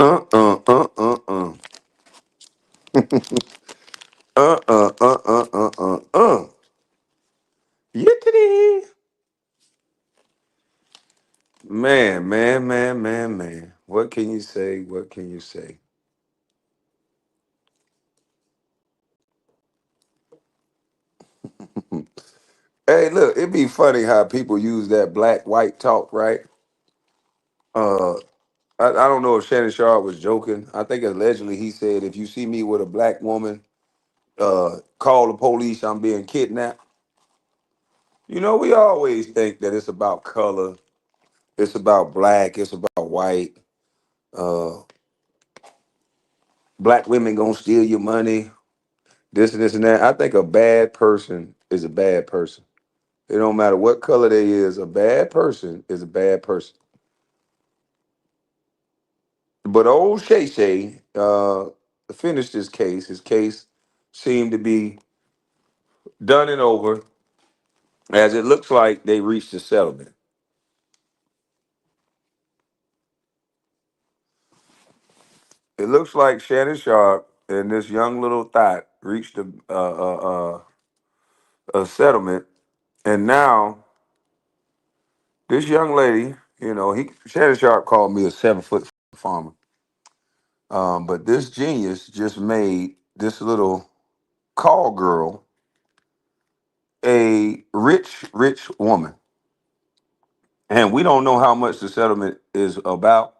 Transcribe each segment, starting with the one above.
Uh uh uh uh uh. Uh. Yippity. Man. What can you say? What can you say? Hey, look, it'd be funny how people use that black white talk, right? Uh, I don't know if Shannon Sharpe was joking. I think allegedly he said, if you see me with a black woman, call the police. I'm being kidnapped. You know, we always think that it's about color, it's about black, it's about white. Uh, Black women gonna steal your money. This and that. I think a bad person is a bad person. It don't matter what color they is. A bad person is a bad person. But old Shay Shay finished his case. His case seemed to be done and over, as it looks like they reached a settlement. It looks like Shannon Sharpe and this young little thot reached a settlement, and now this young lady, Shannon Sharpe called me a 7 foot farmer. But this genius just made this little call girl a rich woman. And we don't know how much the settlement is about,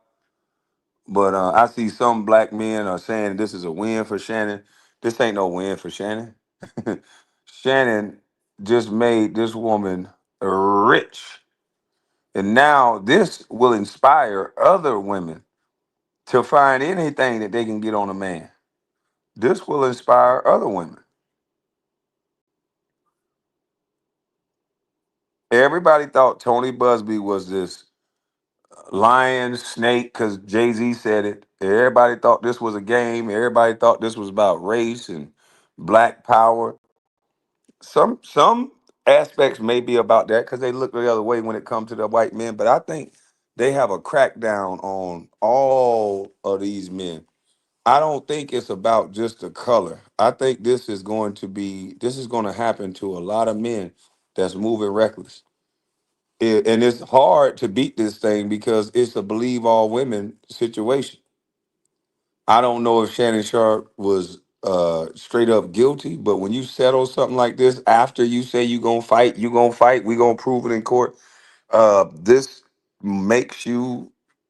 but I see some black men are saying this is a win for Shannon. This ain't no win for Shannon. Shannon just made this woman rich. And now this will inspire other women to find anything that they can get on a man. This will inspire other women. Everybody thought Tony Busby was this lion snake because Jay-Z said it. Everybody thought this was a game. Everybody thought this was about race and black power. Some aspects may be about that because they look the other way when it comes to the white men, but I think they have a crackdown on all of these men. I don't think it's about just the color. I think this is going to happen to a lot of men that's moving reckless. And it's hard to beat this thing because it's a believe all women situation. I don't know if Shannon Sharp was straight up guilty, but when you settle something like this after you say you gonna fight, we gonna prove it in court. This makes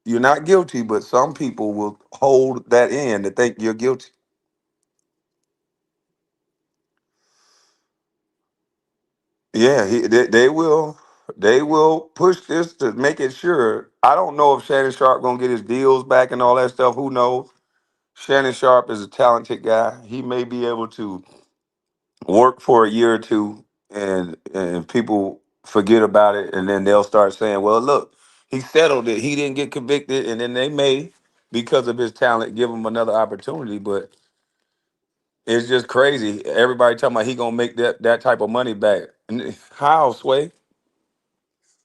you're not guilty, but some people will hold that in to think you're guilty. Yeah, they will push this to make it sure. I don't know if Shannon Sharp gonna get his deals back and all that stuff. Who knows? Shannon Sharp is a talented guy. He may be able to work for a year or two, and people forget about it, and then they'll start saying, "Well, look, he settled it. He didn't get convicted," and then they may, because of his talent, give him another opportunity. But it's just crazy. Everybody talking about he gonna make that type of money back. And how, Sway?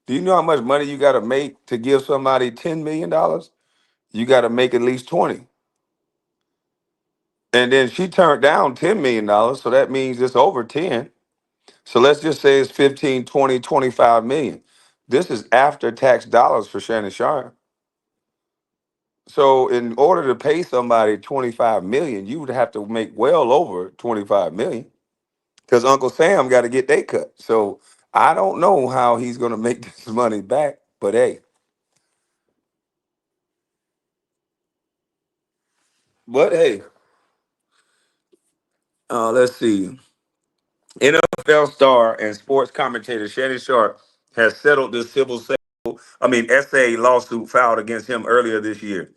Do you know how much money you got to make to give somebody $10 million? You got to make at least 20. And then she turned down $10 million, so that means it's over 10. So let's just say it's 15, 20, 25 million. This is after tax dollars for Shannon Sharp. So in order to pay somebody 25 million, you would have to make well over 25 million because Uncle Sam got to get they cut. So I don't know how he's going to make this money back, but hey, but hey, let's see. NFL star and sports commentator Shannon Sharp has settled the SA lawsuit filed against him earlier this year.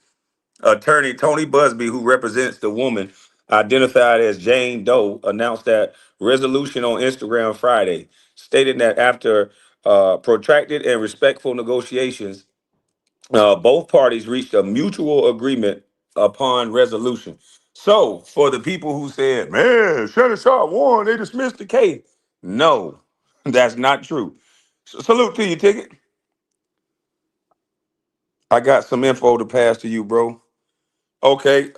Attorney Tony Busby, who represents the woman identified as Jane Doe, announced that resolution on Instagram Friday, stating that after protracted and respectful negotiations, both parties reached a mutual agreement upon resolution. So, for the people who said, man, Shannon Sharp won, they dismissed the case. No, that's not true. Salute to you, Ticket. I got some info to pass to you, bro. Okay.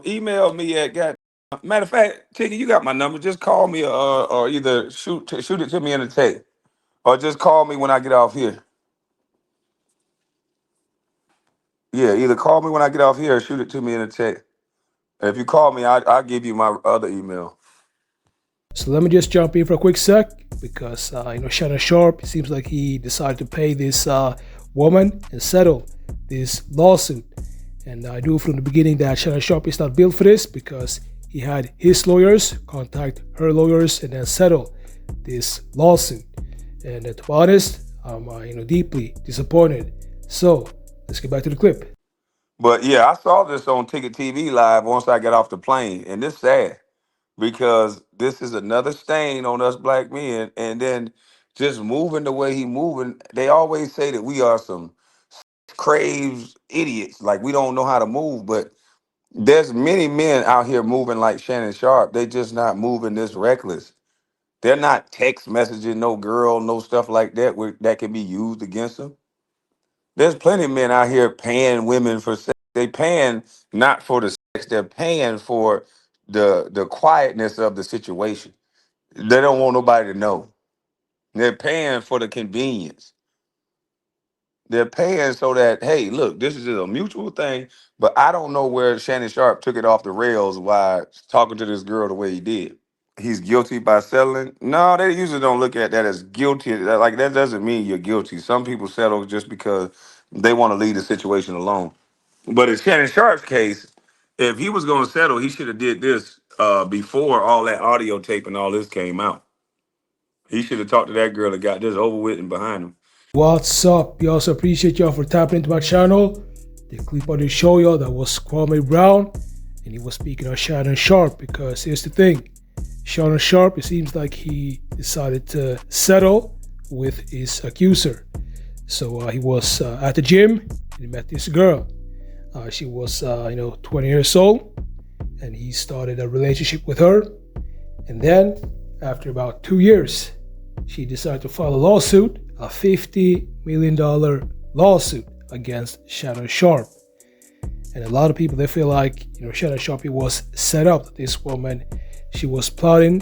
Email me at matter of fact, Tiki, you got my number. Just call me or either shoot it to me in a text. Or just call me when I get off here. Yeah, either call me when I get off here or shoot it to me in a text. If you call me, I'll give you my other email. So let me just jump in for a quick sec because Shannon Sharpe, it seems like he decided to pay this woman and settle this lawsuit. And I knew from the beginning that Shannon Sharpe is not built for this because he had his lawyers contact her lawyers and then settle this lawsuit. And to be honest, I'm deeply disappointed. So let's get back to the clip. But yeah, I saw this on Ticket TV Live once I got off the plane, and it's sad because this is another stain on us black men. And then just moving the way he moving, they always say that we are some craves idiots, like we don't know how to move. But there's many men out here moving like Shannon Sharpe. They just not moving this reckless. They're not text messaging no girl, no stuff like that that can be used against them. There's plenty of men out here paying women for sex. They paying not for the sex. They're paying for the quietness of the situation. They don't want nobody to know. They're paying for the convenience. They're paying so that, hey, look, this is a mutual thing, but I don't know where Shannon Sharpe took it off the rails while talking to this girl the way he did. He's guilty by settling. No, they usually don't look at that as guilty. Like that doesn't mean you're guilty. Some people settle just because they want to leave the situation alone. But in Shannon Sharpe's case, if he was going to settle, he should have did this before all that audio tape and all this came out. He should have talked to that girl and got this over with and behind him. What's up? We also appreciate y'all for tapping into my channel. The clip I did show y'all that was Kwame Brown, and he was speaking of Shannon Sharpe because here's the thing. Shannon Sharpe, it seems like he decided to settle with his accuser. So he was at the gym and he met this girl. She was 20 years old, and he started a relationship with her. And then after about 2 years, she decided to file a lawsuit, a $50 million lawsuit against Shannon Sharpe. And a lot of people, they feel like Shannon Sharpe was set up. This woman, she was plotting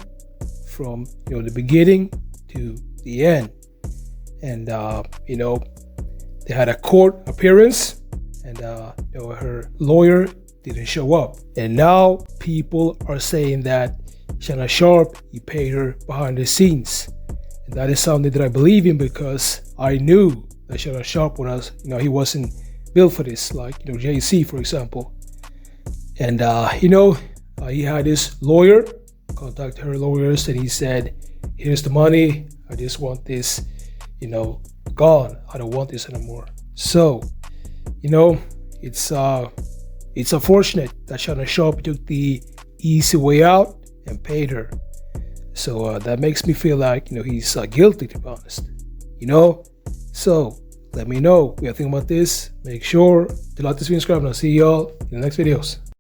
from the beginning to the end. And they had a court appearance, and her lawyer didn't show up. And now people are saying that Shannon Sharpe, he paid her behind the scenes. And that is something that I believe in because I knew that Shannon Sharpe was, he wasn't built for this, like JC, for example. And he had his lawyer contact her lawyers, and he said, here's the money, I just want this gone, I don't want this anymore. So it's unfortunate that Shannon Sharpe took the easy way out and paid her. So that makes me feel like he's guilty, to be honest. So let me know what you think about this. Make sure to like this video, subscribe, and I'll see y'all in the next videos.